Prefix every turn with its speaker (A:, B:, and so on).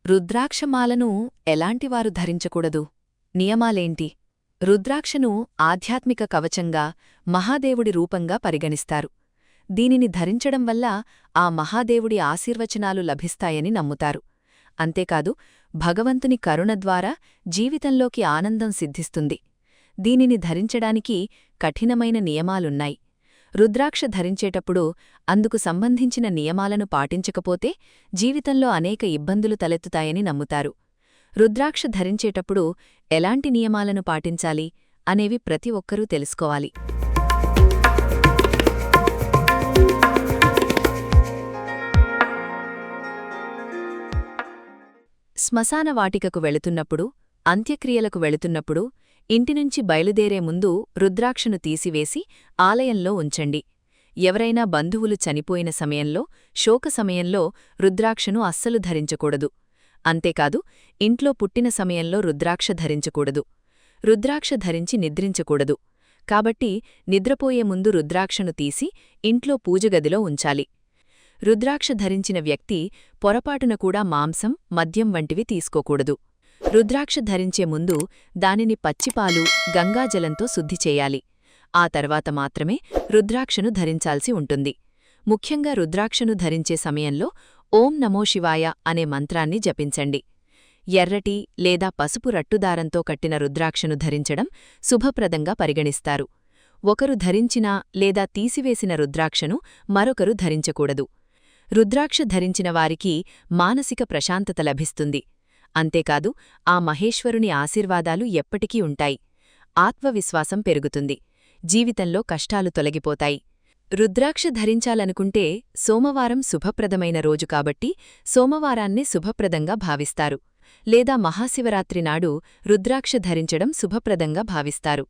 A: రుద్రాక్షమాలను ఎలాంటివారు ధరించకూడదు? నియమాలేంటి? రుద్రాక్షను ఆధ్యాత్మిక కవచంగా, మహాదేవుడి రూపంగా పరిగణిస్తారు. దీనిని ధరించడం వల్ల ఆ మహాదేవుడి ఆశీర్వచనాలు లభిస్తాయని నమ్ముతారు. అంతేకాదు, భగవంతుని కరుణ ద్వారా జీవితంలోకి ఆనందం సిద్ధిస్తుంది. దీనిని ధరించడానికి కఠినమైన నియమాలున్నాయి. రుద్రాక్ష ధరించేటప్పుడు అందుకు సంబంధించిన నియమాలను పాటించకపోతే జీవితంలో అనేక ఇబ్బందులు తలెత్తుతాయని నమ్ముతారు. రుద్రాక్ష ధరించేటప్పుడు ఎలాంటి నియమాలను పాటించాలి అనేవి ప్రతి ఒక్కరూ తెలుసుకోవాలి. శ్మశాన వాటికకు వెళుతున్నప్పుడు, అంత్యక్రియలకు వెళుతున్నప్పుడు, ఇంటినుంచి బయలుదేరే ముందు రుద్రాక్షను తీసివేసి ఆలయంలో ఉంచండి. ఎవరైనా బంధువులు చనిపోయిన సమయంలో, శోక సమయంలో రుద్రాక్షను అస్సలు ధరించకూడదు. అంతేకాదు, ఇంట్లో పుట్టిన సమయంలో రుద్రాక్ష ధరించకూడదు. రుద్రాక్ష ధరించి నిద్రించకూడదు. కాబట్టి నిద్రపోయే ముందు రుద్రాక్షను తీసి ఇంట్లో పూజగదిలో ఉంచాలి. రుద్రాక్ష ధరించిన వ్యక్తి పొరపాటున కూడా మాంసం, మద్యం వంటివి తీసుకోకూడదు. రుద్రాక్ష ధరించే ముందు దానిని పచ్చిపాలు, గంగాజలంతో శుద్ధి చేయాలి. ఆ తర్వాత మాత్రమే రుద్రాక్షను ధరించాల్సి ఉంటుంది. ముఖ్యంగా రుద్రాక్షను ధరించే సమయంలో ఓం నమో శివాయ అనే మంత్రాన్ని జపించండి. ఎర్రటి లేదా పసుపు రట్టుదారంతో కట్టిన రుద్రాక్షను ధరించడం శుభప్రదంగా పరిగణిస్తారు. ఒకరు ధరించిన లేదా తీసివేసిన రుద్రాక్షను మరొకరు ధరించకూడదు. రుద్రాక్ష ధరించిన వారికి మానసిక ప్రశాంతత లభిస్తుంది. అంతేకాదు, ఆ మహేశ్వరుని ఆశీర్వాదాలు ఎప్పటికీ ఉంటాయి. ఆత్మవిశ్వాసం పెరుగుతుంది. జీవితంలో కష్టాలు తొలగిపోతాయి. రుద్రాక్ష ధరించాలనుకుంటే సోమవారం శుభప్రదమైన రోజు కాబట్టి సోమవారాన్నే శుభప్రదంగా భావిస్తారు. లేదా మహాశివరాత్రి నాడు రుద్రాక్ష ధరించడం శుభప్రదంగా భావిస్తారు.